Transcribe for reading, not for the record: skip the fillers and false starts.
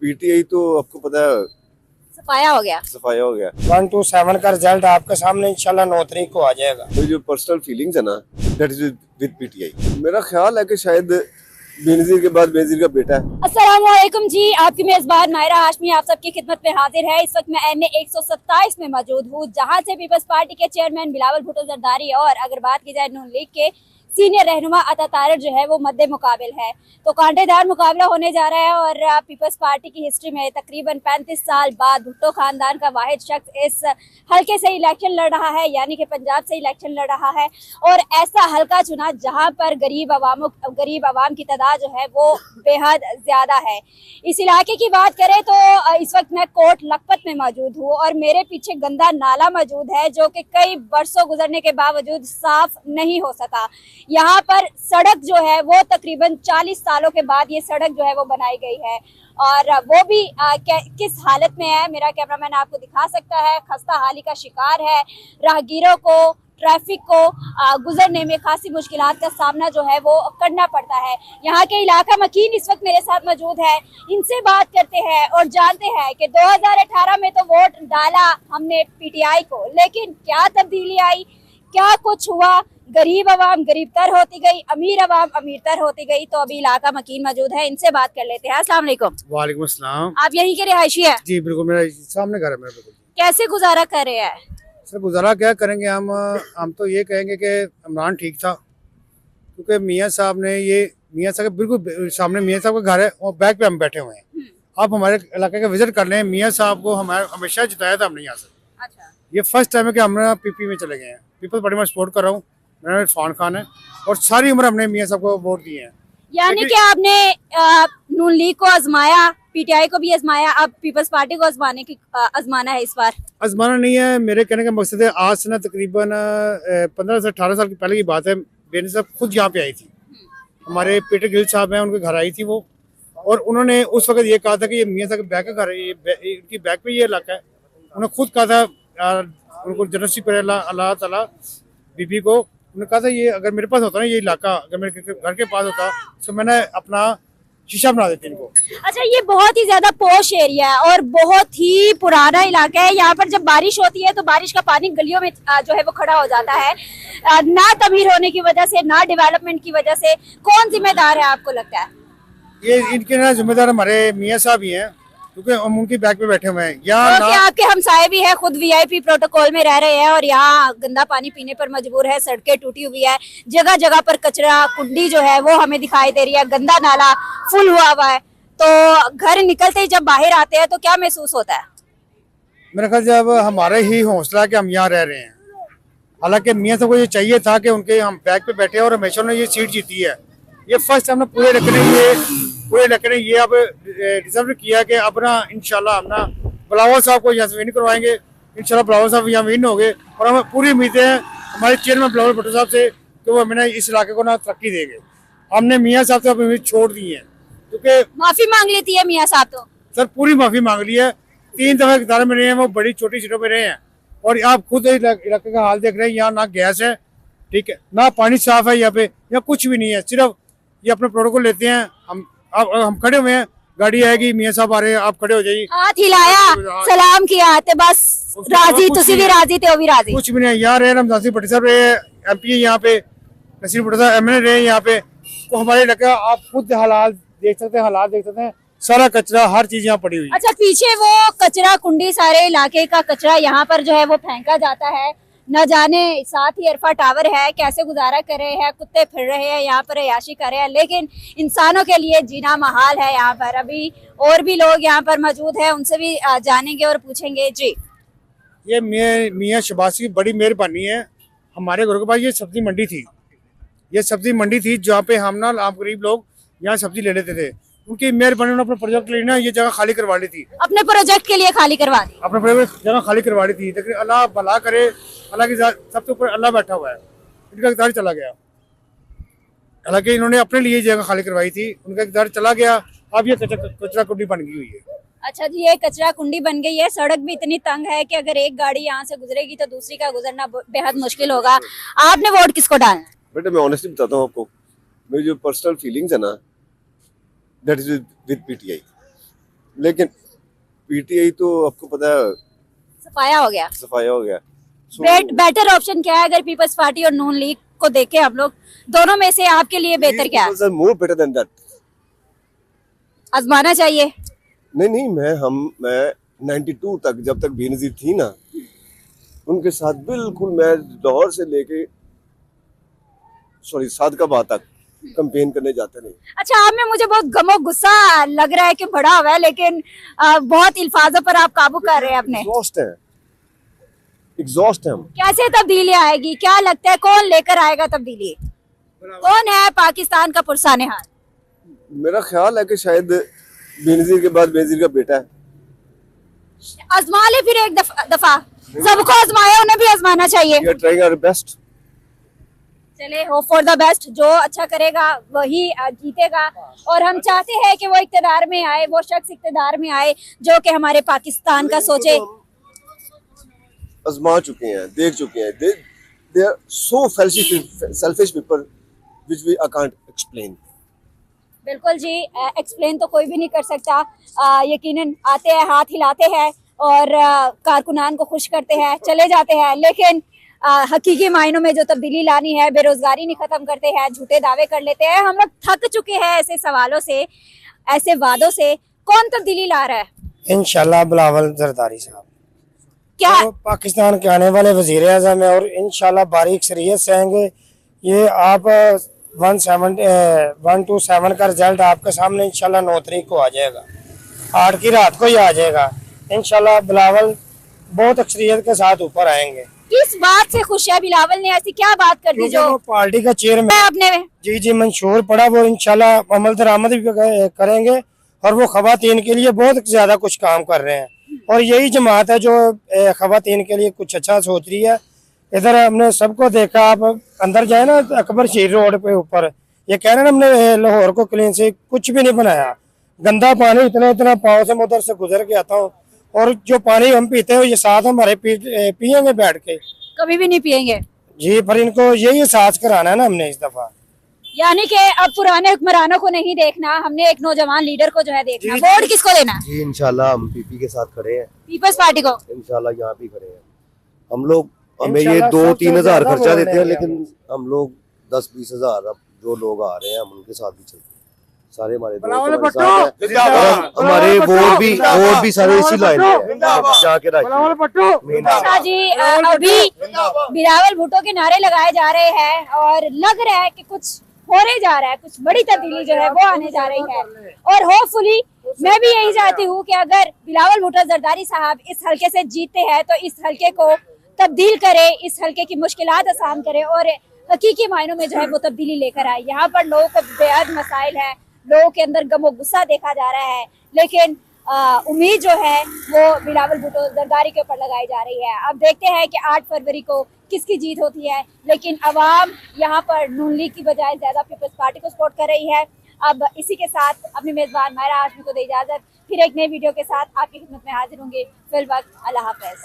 PTI तो आपको पता है सफाया हो गया। सफाया हो गया। 127 का रिजल्ट आपके सामने इंशाल्लाह 9 तारीख को आ जाएगा। तो जो पर्सनल फीलिंग्स है ना, दैट इज विद पीटीआई। मेरा ख्याल है कि शायद बेनजीर के बाद बेनजीर का बेटा है। अस्सलामुअलैकुम जी, आपकी मेजबान मायरा हाशमी आप सबकी खिदमत में हाजिर है। इस वक्त मैं एन 127 में मौजूद हूँ, जहाँ से पीपल्स पार्टी के चेयरमैन बिलावल भुट्टो जरदारी और अगर बात की जाए नून लीग के सीनियर रहनुमा अता तारड़ जो है वो मद्दे मुकाबिल है। तो कांटेदार मुकाबला होने जा रहा है और पीपल्स पार्टी की हिस्ट्री में तकरीबन 35 साल बाद भुट्टो खानदान का वाहिद शख्स इस हल्के से इलेक्शन लड़ रहा है, यानी कि पंजाब से इलेक्शन लड़ रहा है। और ऐसा हल्का चुना जहां पर गरीब आवाम की तादाद जो है वो बेहद ज्यादा है। इस इलाके की बात करें तो इस वक्त मैं कोट लखपत में मौजूद हूँ और मेरे पीछे गंदा नाला मौजूद है जो कि कई बरसों गुजरने के बावजूद साफ नहीं हो सका। यहाँ पर सड़क जो है वो तकरीबन 40 सालों के बाद ये सड़क जो है वो बनाई गई है और वो भी किस हालत में है मेरा कैमरामैन आपको दिखा सकता है। खस्ता हाली का शिकार है, राहगीरों को ट्रैफिक को गुजरने में खासी मुश्किलात का सामना जो है वो करना पड़ता है। यहाँ के इलाका मकीन इस वक्त मेरे साथ मौजूद है, इनसे बात करते हैं और जानते हैं कि 2018 में तो वोट डाला हमने पीटीआई को, लेकिन क्या तब्दीली आई, क्या कुछ हुआ। गरीब आवाम गरीब तर होती गई, अमीर आवाम अमीर तर होती गई। तो अभी इलाका मकीन मौजूद है, इनसे बात कर लेते हैं। अस्सलाम वालेकुम। वालेकुम अस्सलाम। आप यहीं के रिहायशी है? जी बिल्कुल, मेरा सामने घर है मेरा। बिल्कुल। कैसे गुजारा कर रहे हैं? सर गुजारा क्या करेंगे हम तो ये कहेंगे कि इमरान ठीक था, क्योंकि मियाँ साहब के बिल्कुल सामने मियाँ साहब का घर है और बैक पे हम बैठे हुए हैं। आप हमारे इलाके का विजिट कर लें, मियाँ साहब को हमारे हमेशा जिताया था हमने यहाँ से। अच्छा। ये फर्स्ट टाइम है कि हम पीपी में चले गए हैं। पीपल पार्टी में सपोर्ट कर रहा हूँ, मेरा नाम इरफान खान है और सारी उम्र हमने मियाँ साहब को वोट दिए हैं। यानी कि आपने नून लीग को आजमाया, पीटीआई को भी आजमाया, अब पीपल्स पार्टी को आजमाना है इस बार? आजमाना नहीं है, मेरे कहने का मकसद है आज से ना तकरीबन 15 से 18 साल की पहले की बात है। बेनी साहब खुद यहाँ पे आई थी, हमारे पीटर गिल साहब हैं उनके घर आई थी वो, और उन्होंने उस वक्त ये कहा था कि ये मियाँ साहब के बैक का घर है, इनकी बैक पे ये इलाका है। उन्होंने खुद कहा था उनको जनरसी पर अल्लाह ताला बीबी को, उन्होंने कहा था ये अगर मेरे पास होता ना ये इलाका, अगर मेरे घर के पास होता तो मैंने अपना शीशा बना देती इनको। अच्छा, ये बहुत ही ज्यादा पॉश एरिया है और बहुत ही पुराना इलाका है। यहाँ पर जब बारिश होती है तो बारिश का पानी गलियों में जो है वो खड़ा हो जाता है, ना तमीर होने की वजह से ना डेवलपमेंट की वजह से। कौन जिम्मेदार है आपको लगता है? ये इनके ना जिम्मेदार हमारे मियाँ साहब ही हैं, क्योंकि हम उनकी बैक पे बैठे हुए हैं। यहाँ आपके हमसाये भी है, खुद वीआईपी प्रोटोकॉल में रह रहे हैं और यहाँ गंदा पानी पीने पर मजबूर है। सड़कें टूटी हुई है, जगह जगह पर कचरा कुंडी जो है वो हमें दिखाई दे रही है, गंदा नाला फुल हुआ है। तो घर निकलते ही जब बाहर आते हैं तो क्या महसूस होता है? मेरा ख्याल जब हमारा ही हौसला कि हम यहाँ रह रहे हैं। हालांकि मियाँ साहब को ये चाहिए था कि उनके हम बैक पे बैठे और हमेशा उन्होंने ये सीट जीती है। ये फर्स्ट हमने पूरे इलाके ने ये अब रिजर्व किया कि अब ना इंशाल्लाह हम ना बिलावल साहब को यहाँ से विन करवाएंगे। इंशाल्लाह बिलावल साहब यहाँ विन हो गए और हमें पूरी उम्मीद है हमारे चेयरमैन बिलावल भुट्टो साहब से कि वो हमें ना इस इलाके को ना तरक्की देंगे। हमने मियाँ साहब से अपनी उम्मीद छोड़ दी है, क्योंकि माफी मांग लेती है मियाँ साहब तो? सर पूरी माफी मांग ली है, 3 दफा इकतार में रहे हैं, वो बड़ी छोटी सीटों पे रहे हैं। और आप खुद इलाके का हाल देख रहे हैं, यहाँ ना गैस है, ठीक है, ना पानी साफ है, यहाँ कुछ भी नहीं है। सिर्फ ये अपने प्रोटोकॉल लेते हैं। हम खड़े हुए हैं, गाड़ी आएगी, मियाँ साहब आ रहे हैं, आप खड़े हो जाइए। हाथ हिलाया, सलाम किया, बस राजी, तुसी भी राजी थे, वो भी राजी। कुछ भी नहीं। यहाँ रहे रमजान सिंह भट्टी साहब रहे, MP यहाँ पे, नसीर भुट्टो साहब MLA रहे यहाँ पे। तो हमारे इलाका आप खुद हालात देख सकते हैं, सारा कचरा हर चीज यहाँ पड़ी हुई। अच्छा, पीछे वो कचरा कुंडी, सारे इलाके का कचरा यहाँ पर जो है वो फेंका जाता है, न जाने। साथ ही अरफा टावर है, कैसे गुजारा कर रहे हैं, कुत्ते फिर रहे हैं यहाँ पर, अयाशी कर रहे हैं, लेकिन इंसानों के लिए जीना महाल है यहाँ पर। अभी और भी लोग यहाँ पर मौजूद हैं, उनसे भी जानेंगे और पूछेंगे। जी, ये मियाँ शबाज की बड़ी मेहरबानी है। हमारे घर के पास ये सब्जी मंडी थी जहाँ पे हम ना आम गरीब लोग यहाँ सब्जी ले लेते थे। उनकी मेहरबानी ने अपने प्रोजेक्ट के लिए ना ये जगह खाली करवा ली थी, अपने प्रोजेक्ट के लिए खाली करवा दी, अपने प्रोजेक्ट जगह खाली करवा ली थी। लेकिन अल्लाह भला करे, अल्लाह की सबसे ऊपर अल्लाह बैठा हुआ है, इनका इक़्तिदार चला गया। हालांकि इन्होंने अपने लिए जगह खाली करवाई थी, उनका इक़्तिदार चला गया। अब ये कचरा कुंडी बन गई हुई है। अच्छा जी, ये कचरा कुंडी बन गई है। सड़क भी इतनी तंग है कि अगर एक गाड़ी यहाँ से गुजरेगी तो दूसरी का गुजरना बेहद मुश्किल होगा। आपने वोट किसको डालना है? बेटा मैं ऑनेस्टली बताता हूँ आपको, मेरी जो पर्सनल फीलिंग्स है ना, दैट इज विद पीटीआई। लेकिन पीटीआई तो आपको पता है सफाया हो गया। सफाया हो गया। बेटर ऑप्शन क्या है अगर पीपल्स पार्टी और नून लीग को देखें हम लोग, दोनों में से आपके लिए बेहतर क्या है? More better than that. आजमाना चाहिए। नहीं मैं 92 तक जब तक बेनजीर थी ना, उनके साथ बिल्कुल मैं लाहौर से लेके सादकाबाद तक कैंपेन करने जाते नहीं। अच्छा, आप में मुझे बहुत गमो गुस्सा लग रहा है कि बड़ा हुआ है, लेकिन बहुत अल्फाजों पर आप काबू कर रहे हैं अपने। एग्जॉस्ट है हम। कैसे तब्दीली आएगी, क्या लगता है कौन लेकर आएगा तब्दीली? कौन है पाकिस्तान का पुरसाने हाल? मेरा ख्याल है कि शायद बेनजीर के बाद बेनजीर का बेटा है। आजमा ले फिर एक दफा। सबको आजमाया, उन्हें भी आजमाना चाहिए। We are trying our best. चले, होप फॉर द बेस्ट। जो अच्छा करेगा वही जीतेगा, और हम चाहते हैं कि वो इक्तदार में आए, वो शख्स इक्तदार में आए जो कि हमारे पाकिस्तान का सोचे। आजमा चुके हैं, देख चुके हैं। They are so selfish people which I can't explain. बिल्कुल जी, एक्सप्लेन तो कोई भी नहीं कर सकता। यकीनन आते हैं, हाथ हिलाते हैं और कारकुनान को खुश करते हैं, चले जाते हैं, लेकिन हकीकी मायनों में जो तब्दीली लानी है, बेरोजगारी नहीं खत्म करते हैं, झूठे दावे कर लेते हैं। हम लोग थक चुके हैं ऐसे सवालों से, ऐसे वादों से। कौन तब्दीली ला रहा है? इंशाल्लाह बिलावल जरदारी साहब क्या वो पाकिस्तान के आने वाले वजीर आज़म है, और इंशाल्लाह बारीक शरीयत से आएंगे। ये आप 127 का रिजल्ट आपके सामने इंशाल्लाह 9 तारीख को आ जाएगा, 8 की रात को ही आ जाएगा। इंशाल्लाह बिलावल बहुत अक्सरियत के साथ ऊपर आएंगे। किस बात से खुश है बिलावल ने? ऐसी क्या बात कर दी जो वो पार्टी का चेयरमैन अपने जी मंशूर पड़ा, वो इंशाल्लाह अमल दरामद भी करेंगे, और वो खवातीन के लिए बहुत ज्यादा कुछ काम कर रहे हैं। और यही जमात है जो खवातीन के लिए कुछ अच्छा सोच रही है। इधर हमने सबको देखा, आप अंदर जाए ना अकबर शीर रोड पे ऊपर, ये कह रहे हैं हमने लाहौर को क्लीन से कुछ भी नहीं बनाया। गंदा पानी इतना पाँव से मैं उधर से गुजर के आता हूँ, और जो पानी हम पीते हैं ये साथ हमारे पियेंगे बैठ के? कभी भी नहीं पियेंगे जी, पर इनको यही एहसास कराना है ना हमने इस दफा। यानी कि अब पुराने हुक्मरानों को नहीं देखना, हमने एक नौजवान लीडर को जो है देखना। वोट किसको देना है? जी इंशाल्लाह हम पीपी के साथ खड़े हैं, पीपल्स पार्टी को। इंशाल्लाह यहाँ भी खड़े हैं हम लोग। हमें ये इंशाल्लाह 2-3 हजार सबसे खर्चा ज्यादा देते हैं, वोट लेकिन हम लोग 10-20 हजार, अब जो लोग आ रहे हैं हम उनके साथ भी चलते हैं। सारे हमारे दोस्त हमारे साथ हैं, और हमारे वोट भी सारे इसी लाइन में जाके अच्छा जी, अभी बिलावल भुट्टो के नारे लगाए जा रहे हैं और लग रहा है कि कुछ होने जा रहा है, कुछ बड़ी तब्दीली जो है वो आने जा रही है। और होपफुली मैं भी यही चाहती हूँ कि अगर बिलावल भुट्टो जरदारी साहब इस हल्के से जीतते हैं तो इस हल्के को तब्दील करे, इस हल्के की मुश्किलात आसान करे और हकीकी मायनों में जो है वो तब्दीली लेकर आए। यहाँ पर लोगों को बेहद मसाइल है, लोगों के अंदर गमो गुस्सा देखा जा रहा है, लेकिन उम्मीद जो है वो बिलावल भुट्टो जरदारी के ऊपर लगाई जा रही है। अब देखते हैं कि 8 फरवरी को किसकी जीत होती है, लेकिन अवाम यहाँ पर नून लीग की बजाय ज्यादा पीपल्स पार्टी को सपोर्ट कर रही है। अब इसी के साथ अपनी मेजबान मायरा हाशमी को दे इजाजत, फिर एक नई वीडियो के साथ आपकी खिदमत में हाजिर होंगे। फिल वक्त अल्लाह हाफ़िज़।